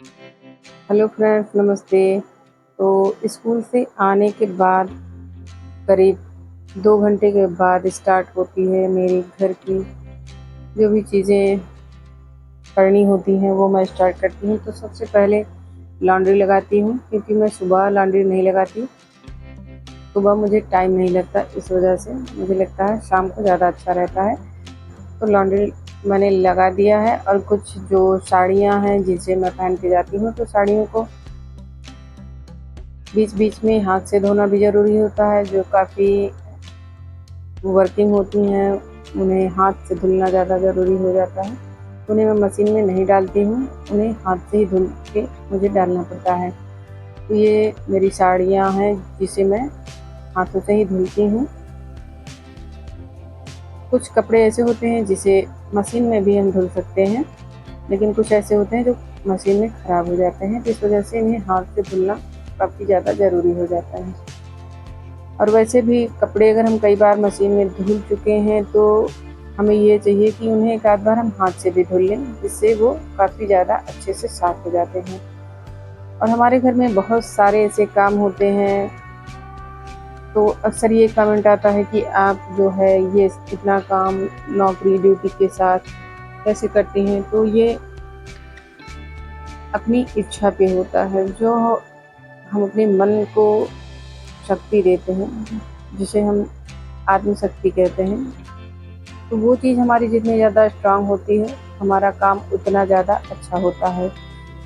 Hello friends, नमस्ते। तो school से आने के बाद करीब 2 घंटे के बाद स्टार्ट होती है मेरी घर की जो भी चीज़ें करनी होती हैं वो मैं स्टार्ट करती हूँ। तो सबसे पहले लॉन्ड्री लगाती हूँ, क्योंकि मैं सुबह लॉन्ड्री नहीं लगाती। सुबह मुझे टाइम नहीं लगता, इस वजह से मुझे लगता है शाम को ज़्यादा अच्छा रहता है। तो लॉन्ड्री मैंने लगा दिया है, और कुछ जो साड़ियाँ हैं जिसे मैं पहन के जाती हूँ, तो साड़ियों को बीच-बीच में हाथ से धोना भी ज़रूरी होता है। जो काफ़ी वर्किंग होती हैं, उन्हें हाथ से धुलना ज़्यादा ज़रूरी हो जाता है। उन्हें मैं मशीन में नहीं डालती हूँ, उन्हें हाथ से ही धुल के मुझे डालना पड़ता है। तो ये मेरी साड़ियाँ हैं जिसे मैं हाथों से ही धुलती हूँ। कुछ कपड़े ऐसे होते हैं जिसे मशीन में भी हम धुल सकते हैं, लेकिन कुछ ऐसे होते हैं जो मशीन में ख़राब हो जाते हैं, जिस वजह से इन्हें हाथ से धुलना काफ़ी ज़्यादा ज़रूरी हो जाता है। और वैसे भी कपड़े अगर हम कई बार मशीन में धुल चुके हैं, तो हमें ये चाहिए कि उन्हें एक आध बार हम हाथ से भी धुल लें, जिससे वो काफ़ी ज़्यादा अच्छे से साफ़ हो जाते हैं। और हमारे घर में बहुत सारे ऐसे काम होते हैं, तो अक्सर ये कमेंट आता है कि आप जो है ये इतना काम नौकरी ड्यूटी के साथ कैसे करती हैं। तो ये अपनी इच्छा पे होता है, जो हम अपने मन को शक्ति देते हैं, जिसे हम आत्मशक्ति कहते हैं। तो वो चीज़ हमारी जितनी ज़्यादा स्ट्रांग होती है, हमारा काम उतना ज़्यादा अच्छा होता है।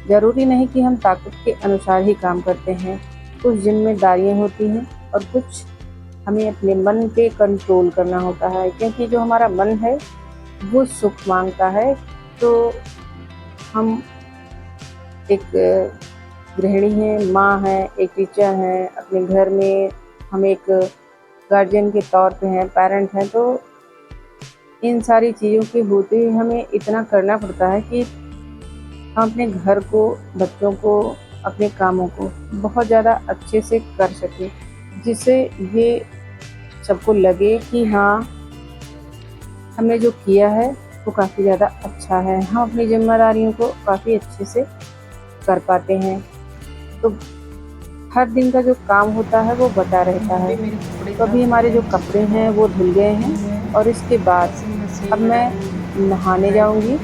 ज़रूरी नहीं कि हम ताकत के अनुसार ही काम करते हैं। कुछ ज़िम्मेदारियाँ होती हैं, और कुछ हमें अपने मन पे कंट्रोल करना होता है, क्योंकि जो हमारा मन है वो सुख मांगता है। तो हम एक गृहिणी हैं, माँ हैं, एक टीचर हैं, अपने घर में हम एक गार्जियन के तौर पे हैं, पेरेंट हैं। तो इन सारी चीज़ों के होते हुए हमें इतना करना पड़ता है कि हम अपने घर को, बच्चों को, अपने कामों को बहुत ज़्यादा अच्छे से कर सकें, जिससे ये सबको लगे कि हाँ, हमने जो किया है वो काफ़ी ज़्यादा अच्छा है। हम अपनी ज़िम्मेदारियों को काफ़ी अच्छे से कर पाते हैं। तो हर दिन का जो काम होता है वो बटा रहता है। तो अभी हमारे जो कपड़े हैं वो धुल गए हैं, और इसके बाद अब मैं नहाने जाऊँगी।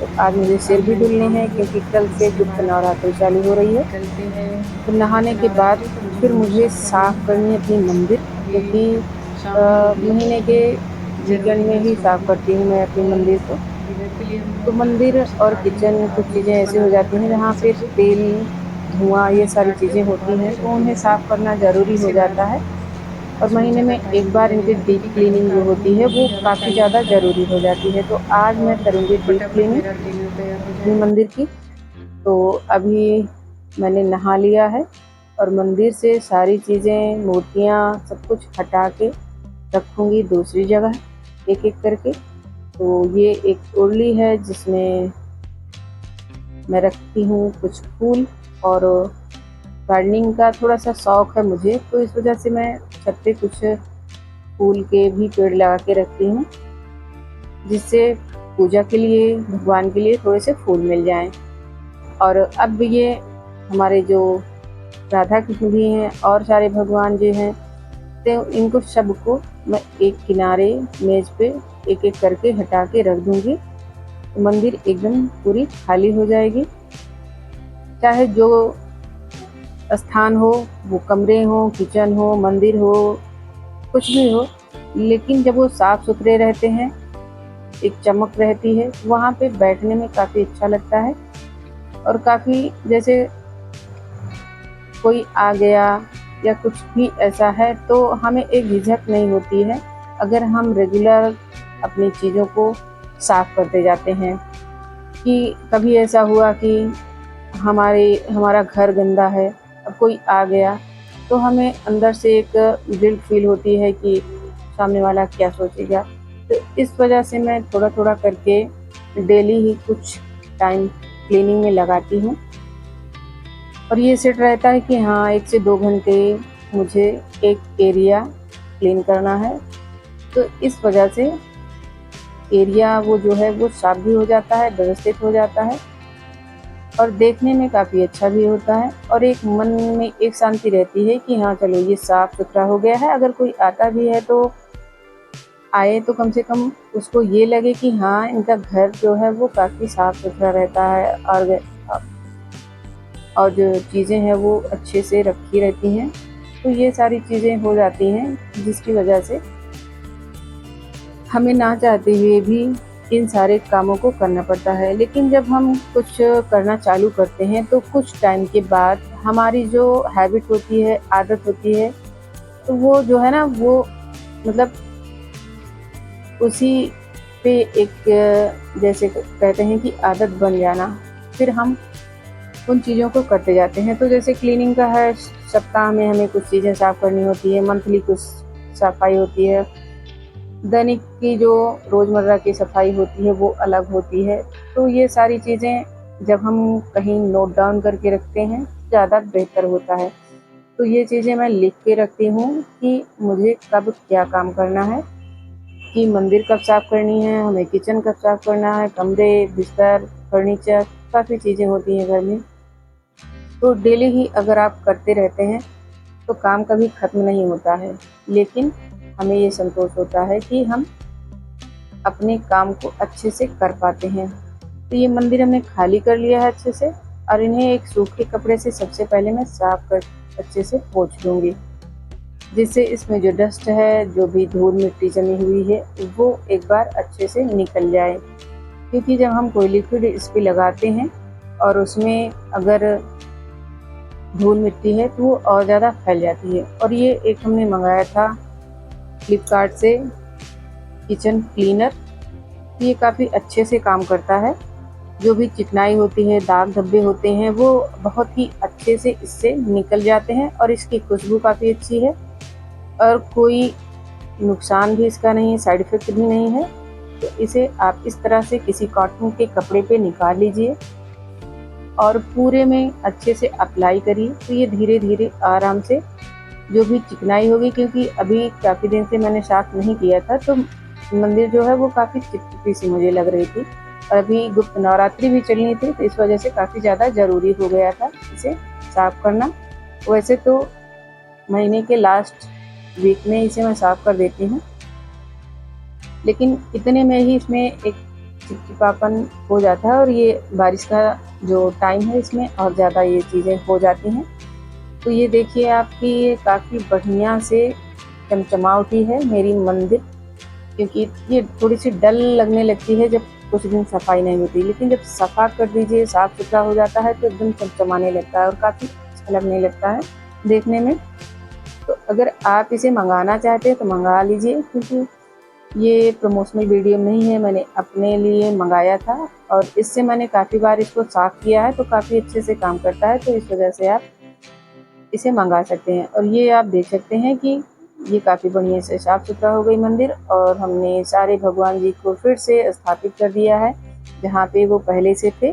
तो आज मुझे सिर भी धुलने हैं, क्योंकि कल से गुप्त नवरात्रि चालू हो रही है। तो नहाने के बाद फिर मुझे साफ़ करनी है अपनी मंदिर, क्योंकि महीने के वीकेंड में ही साफ़ करती हूँ मैं अपनी मंदिर को। तो मंदिर और किचन कुछ चीज़ें ऐसी हो जाती हैं जहाँ पे तेल, धुआँ ये सारी चीज़ें होती हैं, तो उन्हें साफ़ करना ज़रूरी हो जाता है। और महीने में एक बार इनकी डीप क्लीनिंग जो होती है वो काफ़ी ज़्यादा ज़रूरी हो जाती है। तो आज मैं करूँगी डीप क्लीनिंग अपनी मंदिर की। तो अभी मैंने नहा लिया है, और मंदिर से सारी चीज़ें, मूर्तियाँ, सब कुछ हटा के रखूँगी दूसरी जगह एक-एक करके। तो ये एक उरली है जिसमें मैं रखती हूँ कुछ फूल, और गार्डनिंग का थोड़ा-सा शौक है मुझे, तो इस वजह से मैं छत पे कुछ फूल के भी पेड़ लगा के रखती हूँ, जिससे पूजा के लिए, भगवान के लिए थोड़े से फूल मिल जाएँ। और अब ये हमारे जो राधा कृष्ण भी हैं और सारे भगवान जी हैं, तो इनको सबको मैं एक किनारे मेज़ पे एक-एक करके हटा के रख दूँगी। तो मंदिर एकदम पूरी खाली हो जाएगी। चाहे जो स्थान हो, वो कमरे हों, किचन हो, मंदिर हो, कुछ भी हो, लेकिन जब वो साफ-सुथरे रहते हैं, एक चमक रहती है, वहाँ पे बैठने में काफ़ी अच्छा लगता है। और काफ़ी जैसे कोई आ गया या कुछ भी ऐसा है, तो हमें एक झिझक नहीं होती है, अगर हम रेगुलर अपनी चीज़ों को साफ करते जाते हैं। कि कभी ऐसा हुआ कि हमारा घर गंदा है, अब कोई आ गया, तो हमें अंदर से एक गिल्ट फ़ील होती है कि सामने वाला क्या सोचेगा। तो इस वजह से मैं थोड़ा-थोड़ा करके डेली ही कुछ टाइम क्लीनिंग में लगाती हूँ, और ये सेट रहता है कि हाँ, 1 से 2 घंटे मुझे एक एरिया क्लीन करना है। तो इस वजह से एरिया वो जो है वो साफ़ भी हो जाता है, व्यवस्थित हो जाता है। और देखने में काफ़ी अच्छा भी होता है और एक मन में एक शांति रहती है कि हाँ चलो ये साफ़ सुथरा हो गया है। अगर कोई आता भी है तो आए तो कम से कम उसको ये लगे कि हाँ इनका घर जो है वो काफ़ी साफ़ सुथरा रहता है और जो चीज़ें हैं वो अच्छे से रखी रहती हैं। तो ये सारी चीज़ें हो जाती हैं जिसकी वजह से हमें ना चाहते हुए भी इन सारे कामों को करना पड़ता है। लेकिन जब हम कुछ करना चालू करते हैं तो कुछ टाइम के बाद हमारी जो हैबिट होती है, आदत होती है, तो वो जो है ना वो मतलब उसी पे एक जैसे कहते हैं कि आदत बन जाना, फिर हम उन चीज़ों को करते जाते हैं। तो जैसे क्लीनिंग का है, सप्ताह में हमें कुछ चीज़ें साफ़ करनी होती है, मंथली कुछ सफाई होती है, दैनिक की जो रोज़मर्रा की सफाई होती है वो अलग होती है। तो ये सारी चीज़ें जब हम कहीं नोट डाउन करके रखते हैं, ज़्यादा बेहतर होता है। तो ये चीज़ें मैं लिख के रखती हूँ कि मुझे कब क्या काम करना है, कि मंदिर कब साफ़ करनी है, हमें किचन कब साफ़ करना है, कमरे, बिस्तर, फर्नीचर, काफ़ी चीज़ें होती हैं घर में। तो डेली ही अगर आप करते रहते हैं तो काम कभी ख़त्म नहीं होता है। लेकिन हमें ये संतोष होता है कि हम अपने काम को अच्छे से कर पाते हैं। तो ये मंदिर हमने खाली कर लिया है अच्छे से और इन्हें एक सूखे कपड़े से सबसे पहले मैं साफ़ कर अच्छे से पोंछ लूँगी, जिससे इसमें जो डस्ट है, जो भी धूल मिट्टी जमी हुई है, वो एक बार अच्छे से निकल जाए। क्योंकि जब हम कोई लिक्विड इस पे लगाते हैं और उसमें अगर धूल मिट्टी है तो वो और ज़्यादा फैल जाती है। और ये एक हमने मंगाया था फ्लिपकार्ट से किचन क्लीनर, ये काफ़ी अच्छे से काम करता है। जो भी चिकनाई होती है, दाग धब्बे होते हैं, वो बहुत ही अच्छे से इससे निकल जाते हैं और इसकी खुशबू काफ़ी अच्छी है और कोई नुकसान भी इसका नहीं है, साइड इफ़ेक्ट भी नहीं है। तो इसे आप इस तरह से किसी कॉटन के कपड़े पे निकाल लीजिए और पूरे में अच्छे से अप्लाई करिए। तो ये धीरे-धीरे आराम से जो भी चिकनाई होगी, क्योंकि अभी काफ़ी दिन से मैंने साफ़ नहीं किया था तो मंदिर जो है वो काफ़ी चिपचिपी सी मुझे लग रही थी और अभी गुप्त नवरात्रि भी चलनी थी तो इस वजह से काफ़ी ज़्यादा ज़रूरी हो गया था इसे साफ़ करना। वैसे तो महीने के लास्ट वीक में इसे मैं साफ़ कर देती हूँ, लेकिन इतने में ही इसमें एक चिपचिपापन हो जाता है और ये बारिश का जो टाइम है इसमें और ज़्यादा ये चीज़ें हो जाती हैं। तो ये देखिए आपकी ये काफ़ी बढ़िया से चमचमा उठी है मेरी मंदिर, क्योंकि ये थोड़ी-सी डल लगने लगती है जब कुछ दिन सफाई नहीं होती, लेकिन जब सफा कर दीजिए, साफ-सुथरा हो जाता है तो एकदम चमचमाने लगता है और काफ़ी अच्छा लगने लगता है देखने में। तो अगर आप इसे मँगाना चाहते हैं तो मँगा लीजिए, क्योंकि ये प्रमोशनल वीडियो नहीं है, मैंने अपने लिए मँगाया था और इससे मैंने काफ़ी बार इसको साफ़ किया है तो काफ़ी अच्छे से काम करता है, तो इस वजह से आप इसे मँगा सकते हैं। और ये आप देख सकते हैं कि ये काफ़ी बढ़िया से साफ़-सुथरा हो गई मंदिर और हमने सारे भगवान जी को फिर से स्थापित कर दिया है, जहाँ पे वो पहले से थे।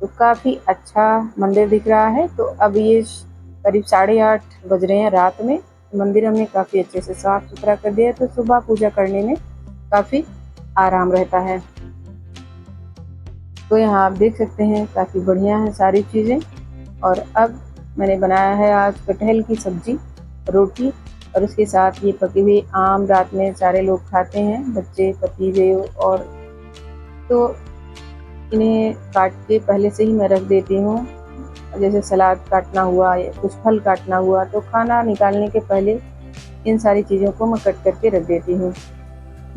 तो काफ़ी अच्छा मंदिर दिख रहा है। तो अब ये करीब 8:30 बज रहे हैं रात में। मंदिर हमने काफ़ी अच्छे से साफ़-सुथरा कर दिया है, तो सुबह पूजा करने में काफ़ी आराम रहता है। तो यहाँ आप देख सकते हैं काफ़ी बढ़िया है सारी चीज़ें। और अब मैंने बनाया है आज कटहल की सब्ज़ी, रोटी और उसके साथ ये पके हुए आम रात में सारे लोग खाते हैं, बच्चे, पति-देव। और तो इन्हें काट के पहले से ही मैं रख देती हूँ। जैसे सलाद काटना हुआ या कुछ फल काटना हुआ तो खाना निकालने के पहले इन सारी चीज़ों को मैं कट करके रख देती हूँ,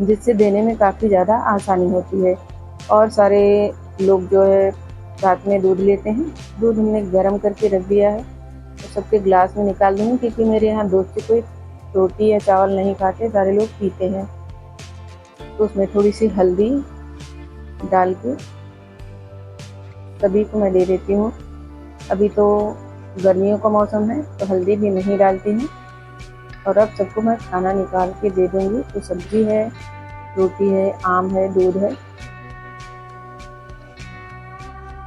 जिससे देने में काफ़ी ज़्यादा आसानी होती है। और सारे लोग जो है रात में दूध लेते हैं, दूध हमने गर्म करके रख दिया है तो सबके ग्लास में निकाल दूँगी, क्योंकि मेरे यहाँ दूध से कोई रोटी या चावल नहीं खाते, सारे लोग पीते हैं। तो उसमें थोड़ी-सी हल्दी डाल के सभी को मैं दे देती हूँ। अभी तो गर्मियों का मौसम है तो हल्दी भी नहीं डालती हूँ। और अब सबको मैं खाना निकाल के दे दूँगी। तो सब्ज़ी है, रोटी है, आम है, दूध है।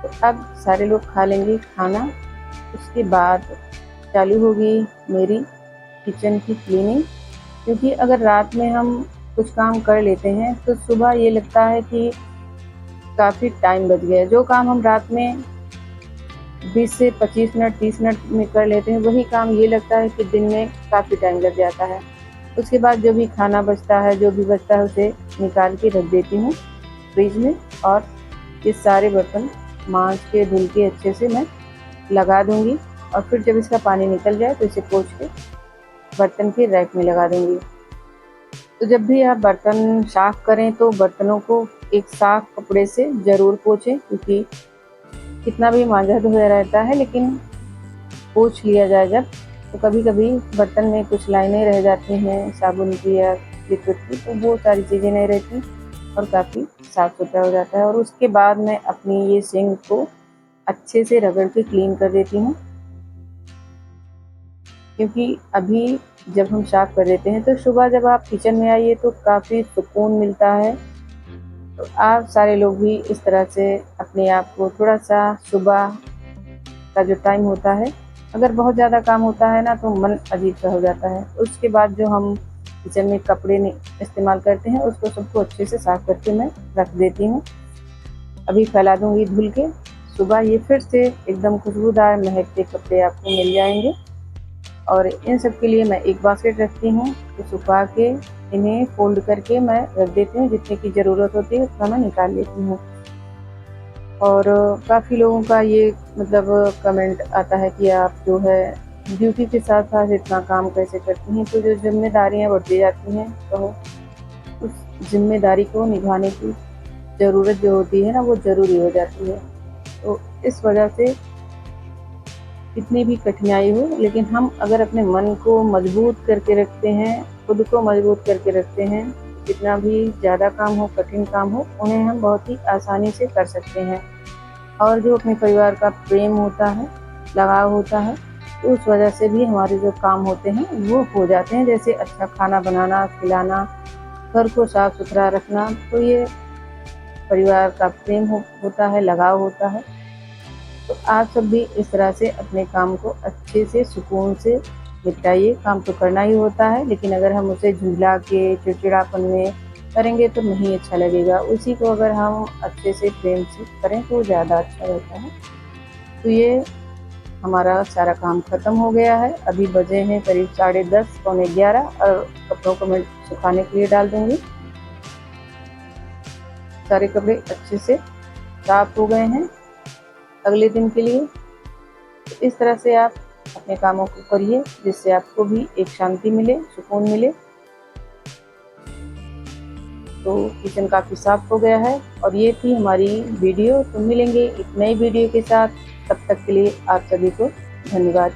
तो अब सारे लोग खा लेंगे खाना, उसके बाद चालू होगी मेरी किचन की क्लीनिंग। क्योंकि अगर रात में हम कुछ काम कर लेते हैं तो सुबह ये लगता है कि काफ़ी टाइम बच गया। जो काम हम रात में 20 से 25 मिनट 30 मिनट में कर लेते हैं, वही काम ये लगता है कि दिन में काफ़ी टाइम लग जाता है। उसके बाद जो भी खाना बचता है, जो भी बचता है उसे निकाल के रख देती हूँ फ्रिज में, और ये सारे बर्तन मांज के धुल के अच्छे से मैं लगा दूँगी, और फिर जब इसका पानी निकल जाए तो इसे पोंछ के बर्तन के रैक में लगा दूँगी। तो जब भी आप बर्तन साफ़ करें तो बर्तनों को एक साफ़ कपड़े से ज़रूर पोंछें, क्योंकि कितना भी मांजा धोया रहता है, लेकिन पोंछ लिया जाए जब, तो कभी-कभी बर्तन में कुछ लाइनें रह जाती हैं साबुन की या लिक्विड की, तो वो सारी चीज़ें नहीं रहती और काफ़ी साफ़-सुथरा हो जाता है। और उसके बाद मैं अपनी ये सिंक को अच्छे से रगड़ के क्लीन कर देती हूँ, क्योंकि अभी जब हम साफ़ कर देते हैं तो सुबह जब आप किचन में आइए तो काफ़ी सुकून मिलता है। तो आप सारे लोग भी इस तरह से अपने आप को थोड़ा-सा सुबह का जो टाइम होता है, अगर बहुत ज़्यादा काम होता है ना तो मन अजीब-सा हो जाता है। उसके बाद जो हम किचन में कपड़े इस्तेमाल करते हैं उसको सबको अच्छे से साफ़ करके मैं रख देती हूँ। अभी फैला दूँगी धुल के, सुबह ये फिर से एकदम खुशबूदार महकते कपड़े आपको मिल जाएँगे। और इन सब के लिए मैं एक बास्केट रखती हूँ, तो सुखा के इन्हें फ़ोल्ड करके मैं रख देती हूँ, जितने की ज़रूरत होती है उतना मैं निकाल लेती हूँ। और काफ़ी लोगों का ये मतलब कमेंट आता है कि आप जो है ड्यूटी के साथ-साथ इतना काम कैसे करती हैं? तो जो ज़िम्मेदारियाँ बढ़ती जाती हैं, तो उस ज़िम्मेदारी को निभाने की ज़रूरत जो होती है ना, वो ज़रूरी हो जाती है। तो इस वजह से कितनी भी कठिनाई हो, लेकिन हम अगर अपने मन को मजबूत करके रखते हैं, खुद को मजबूत करके रखते हैं, जितना भी ज़्यादा काम हो, कठिन काम हो, उन्हें हम बहुत ही आसानी से कर सकते हैं। और जो अपने परिवार का प्रेम होता है, लगाव होता है, तो उस वजह से भी हमारे जो काम होते हैं, वो हो जाते हैं। जैसे अच्छा खाना बनाना, खिलाना, घर को साफ-सुथरा रखना, तो ये परिवार का प्रेम होता है, लगाव होता है। तो आप सब भी इस तरह से अपने काम को अच्छे से सुकून से निपटाइए। काम तो करना ही होता है, लेकिन अगर हम उसे झुँझला के चिड़चिड़ापन में करेंगे तो नहीं अच्छा लगेगा। उसी को अगर हम अच्छे से प्रेम से करें तो ज़्यादा अच्छा रहता है। तो ये हमारा सारा काम ख़त्म हो गया है। अभी बजे हैं करीब 10:30 पौने 11, और कपड़ों को मैं सुखाने के लिए डाल दूँगी। सारे कपड़े अच्छे से साफ़ हो गए हैं अगले दिन के लिए। तो इस तरह से आप अपने कामों को करिए, जिससे आपको भी एक शांति मिले, सुकून मिले। तो किचन काफ़ी साफ़ हो गया है, और ये थी हमारी वीडियो। तो मिलेंगे एक नई वीडियो के साथ, तब तक के लिए आप सभी को धन्यवाद।